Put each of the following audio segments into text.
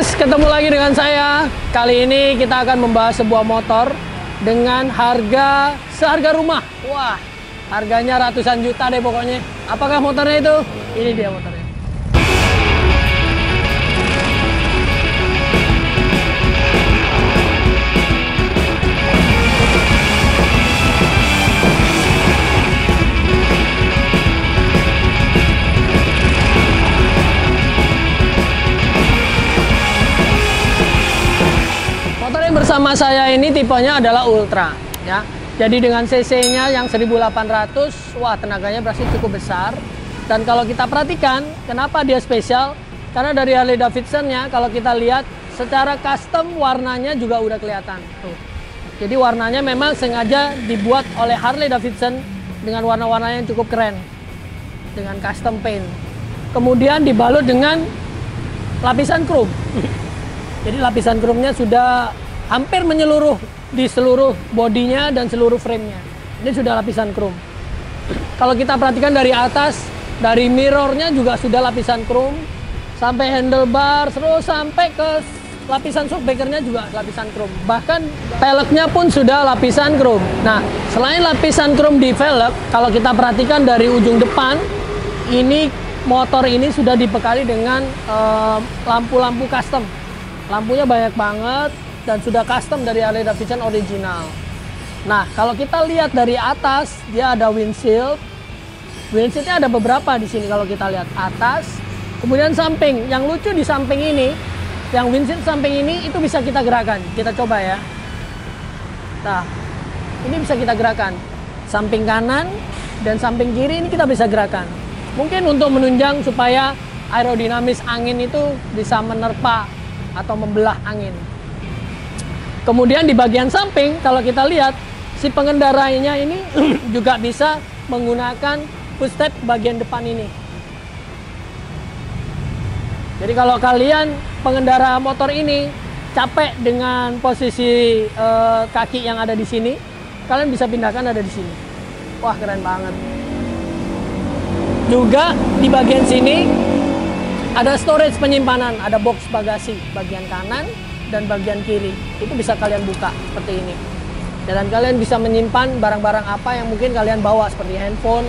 guys, ketemu lagi dengan saya. Kali ini kita akan membahas sebuah motor dengan harga seharga rumah. Wah, harganya ratusan juta deh pokoknya. Apakah motornya itu? Ini dia motornya. Bersama saya ini tipenya adalah Ultra ya. Jadi dengan cc-nya yang 1800, wah tenaganya berarti cukup besar. Dan kalau kita perhatikan kenapa dia spesial, karena dari Harley Davidson-nya kalau kita lihat secara custom warnanya juga udah kelihatan tuh. Jadi warnanya memang sengaja dibuat oleh Harley Davidson dengan warna-warna yang cukup keren dengan custom paint. Kemudian dibalut dengan lapisan chrome. Jadi lapisan chrome-nya sudah hampir menyeluruh di seluruh bodinya dan seluruh frame-nya. Ini sudah lapisan chrome. Kalau kita perhatikan dari atas, dari mirrornya juga sudah lapisan chrome, sampai handlebar, terus sampai ke lapisan shockbreaker-nya juga lapisan chrome. Bahkan velgnya pun sudah lapisan chrome. Nah, selain lapisan chrome di velg, kalau kita perhatikan dari ujung depan, ini motor ini sudah dibekali dengan lampu-lampu custom. Lampunya banyak banget dan sudah custom dari Harley Davidson original. Nah, kalau kita lihat dari atas, dia ada windshield. Windshieldnya ada beberapa di sini kalau kita lihat atas. Kemudian samping, yang lucu di samping ini, yang windshield samping ini itu bisa kita gerakan. Kita coba ya. Nah, ini bisa kita gerakan. Samping kanan dan samping kiri ini kita bisa gerakan. Mungkin untuk menunjang supaya aerodinamis angin itu bisa menerpa atau membelah angin. Kemudian di bagian samping, kalau kita lihat, si pengendaranya ini juga bisa menggunakan footstep bagian depan ini. Jadi kalau kalian pengendara motor ini capek dengan posisi kaki yang ada di sini, kalian bisa pindahkan ada di sini. Wah, keren banget. Juga di bagian sini ada storage penyimpanan, ada box bagasi bagian kanan dan bagian kiri. Itu bisa kalian buka seperti ini. Dan kalian bisa menyimpan barang-barang apa yang mungkin kalian bawa seperti handphone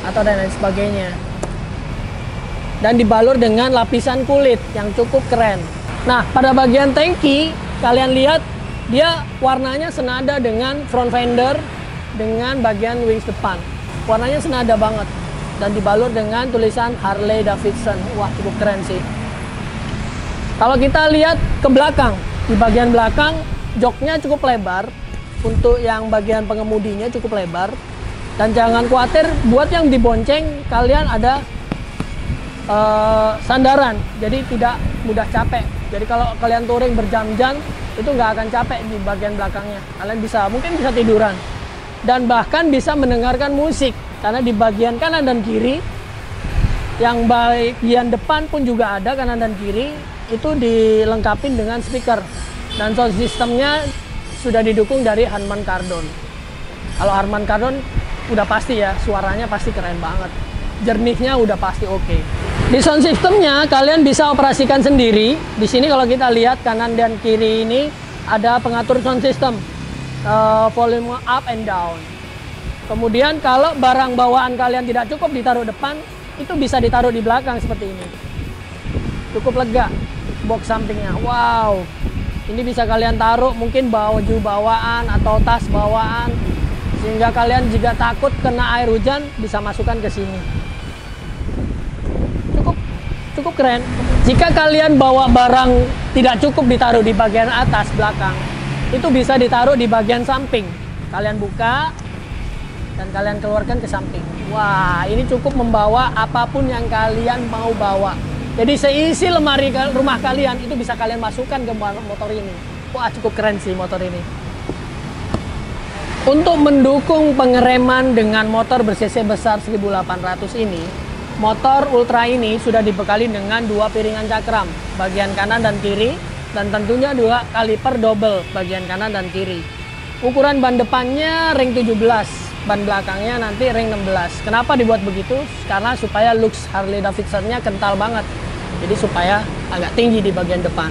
atau dan lain sebagainya. Dan dibalur dengan lapisan kulit yang cukup keren. Nah, pada bagian tangki kalian lihat dia warnanya senada dengan front fender dengan bagian wings depan. Warnanya senada banget dan dibalur dengan tulisan Harley Davidson. Wah, cukup keren sih. Kalau kita lihat ke belakang, di bagian belakang joknya cukup lebar. Untuk yang bagian pengemudinya cukup lebar. Dan jangan khawatir, buat yang dibonceng, kalian ada sandaran. Jadi tidak mudah capek. Jadi kalau kalian touring berjam-jam, itu nggak akan capek di bagian belakangnya. Kalian mungkin bisa tiduran. Dan bahkan bisa mendengarkan musik. Karena di bagian kanan dan kiri, yang bagian depan pun juga ada kanan dan kiri, itu dilengkapi dengan speaker. Dan sound systemnya sudah didukung dari Harman Kardon. Kalau Harman Kardon udah pasti ya, suaranya pasti keren banget. Jernihnya udah pasti oke. Di sound systemnya kalian bisa operasikan sendiri. Di sini kalau kita lihat kanan dan kiri ini ada pengatur sound system, volume up and down. Kemudian kalau barang bawaan kalian tidak cukup ditaruh depan, itu bisa ditaruh di belakang seperti ini. Cukup lega box sampingnya. Wow, ini bisa kalian taruh mungkin baju bawaan atau tas bawaan, sehingga kalian jika takut kena air hujan bisa masukkan ke sini. Cukup keren. Jika kalian bawa barang tidak cukup ditaruh di bagian atas belakang, itu bisa ditaruh di bagian samping. Kalian buka dan kalian keluarkan ke samping. Wah, ini cukup membawa apapun yang kalian mau bawa. Jadi seisi lemari rumah kalian itu bisa kalian masukkan ke motor ini. Wah, cukup keren sih motor ini. Untuk mendukung pengereman dengan motor ber-cc besar 1800 ini, motor Ultra ini sudah dibekali dengan dua piringan cakram, bagian kanan dan kiri, dan tentunya dua kaliper double, bagian kanan dan kiri. Ukuran ban depannya ring 17, ban belakangnya nanti ring 16. Kenapa dibuat begitu? Karena supaya looks Harley Davidson-nya kental banget. Jadi supaya agak tinggi di bagian depan.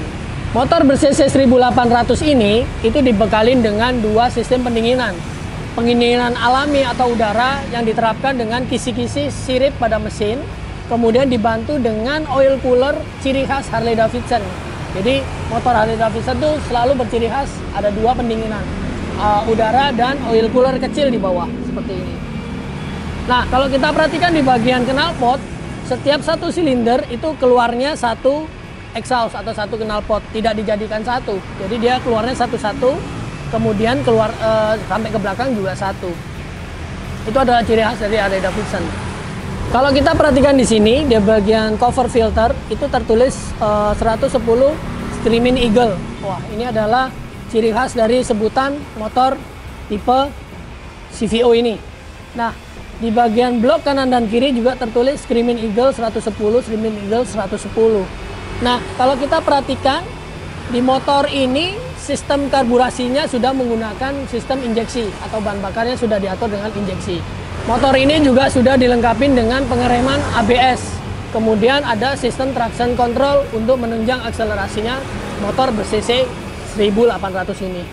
Motor ber-cc 1800 ini itu dibekalin dengan dua sistem pendinginan. Pendinginan alami atau udara yang diterapkan dengan kisi-kisi sirip pada mesin, kemudian dibantu dengan oil cooler ciri khas Harley Davidson. Jadi motor Harley Davidson itu selalu berciri khas ada dua pendinginan, udara dan oil cooler kecil di bawah seperti ini. Nah, kalau kita perhatikan di bagian knalpot, setiap satu silinder itu keluarnya satu exhaust atau satu knalpot, tidak dijadikan satu. Jadi dia keluarnya satu-satu, kemudian keluar sampai ke belakang juga satu. Itu adalah ciri khas dari Harley Davidson. Kalau kita perhatikan di sini, di bagian cover filter itu tertulis 110 Screaming Eagle. Wah, ini adalah ciri khas dari sebutan motor tipe CVO ini. Nah, di bagian blok kanan dan kiri juga tertulis Screaming Eagle 110, Screaming Eagle 110. Nah, kalau kita perhatikan di motor ini sistem karburasinya sudah menggunakan sistem injeksi atau bahan bakarnya sudah diatur dengan injeksi. Motor ini juga sudah dilengkapi dengan pengereman ABS. Kemudian ada sistem traction control untuk menunjang akselerasinya motor ber-cc 1800 ini.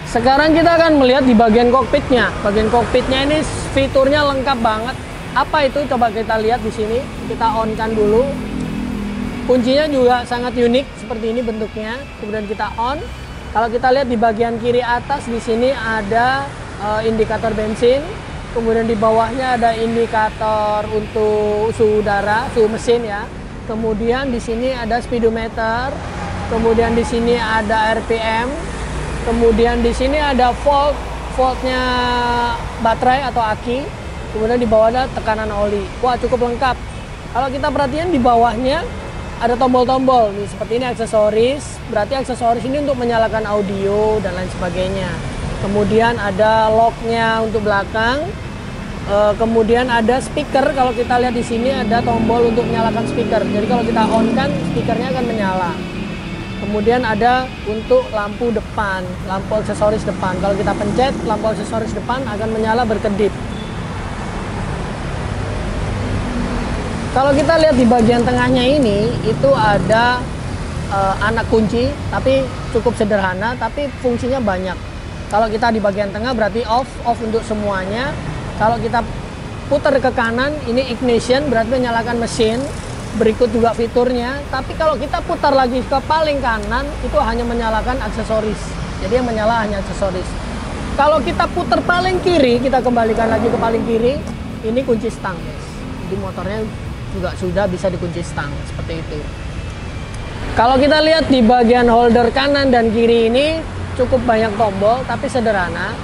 Sekarang kita akan melihat di bagian kokpitnya. Bagian kokpitnya ini fiturnya lengkap banget. Apa itu? Coba kita lihat di sini. Kita on-kan dulu. Kuncinya juga sangat unik seperti ini bentuknya. Kemudian kita on. Kalau kita lihat di bagian kiri atas di sini ada indikator bensin. Kemudian di bawahnya ada indikator untuk suhu udara, suhu mesin ya. Kemudian di sini ada speedometer. Kemudian di sini ada RPM. Kemudian di sini ada voltnya baterai atau aki. Kemudian di bawah ada tekanan oli. Wah, cukup lengkap. Kalau kita perhatikan di bawahnya ada tombol-tombol nih, seperti ini aksesoris. Berarti aksesoris ini untuk menyalakan audio dan lain sebagainya. Kemudian ada locknya untuk belakang. Kemudian ada speaker. Kalau kita lihat di sini ada tombol untuk menyalakan speaker. Jadi kalau kita on kan speakernya akan menyala. Kemudian ada untuk lampu depan, lampu aksesoris depan. Kalau kita pencet, lampu aksesoris depan akan menyala berkedip. Kalau kita lihat di bagian tengahnya ini, itu ada anak kunci, tapi cukup sederhana, tapi fungsinya banyak. Kalau kita di bagian tengah berarti off untuk semuanya. Kalau kita putar ke kanan, ini ignition, berarti menyalakan mesin. Berikut juga fiturnya. Tapi kalau kita putar lagi ke paling kanan, itu hanya menyalakan aksesoris. Jadi yang menyala hanya aksesoris. Kalau kita putar paling kiri, kita kembalikan lagi ke paling kiri, ini kunci stang, guys. Jadi motornya juga sudah bisa dikunci stang, seperti itu. Kalau kita lihat di bagian holder kanan dan kiri ini, cukup banyak tombol tapi sederhana.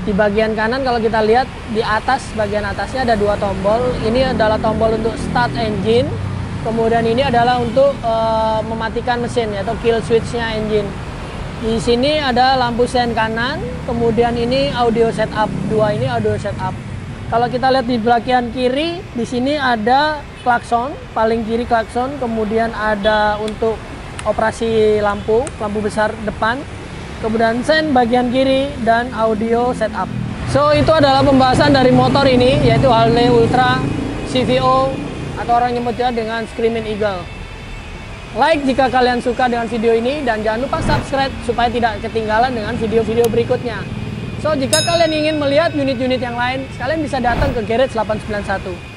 Di bagian kanan kalau kita lihat di atas, bagian atasnya ada dua tombol. Ini adalah tombol untuk start engine. Kemudian ini adalah untuk mematikan mesin atau kill switch-nya engine. Di sini ada lampu sen kanan, kemudian ini audio setup. Dua ini audio setup. Kalau kita lihat di bagian kiri, di sini ada klakson, paling kiri klakson, kemudian ada untuk operasi lampu besar depan. Kemudian sen bagian kiri dan audio setup. So itu adalah pembahasan dari motor ini, yaitu Harley Ultra CVO atau orang nyebutnya dengan Screaming Eagle. Like jika kalian suka dengan video ini dan jangan lupa subscribe supaya tidak ketinggalan dengan video-video berikutnya. So jika kalian ingin melihat unit-unit yang lain, kalian bisa datang ke Garage 891.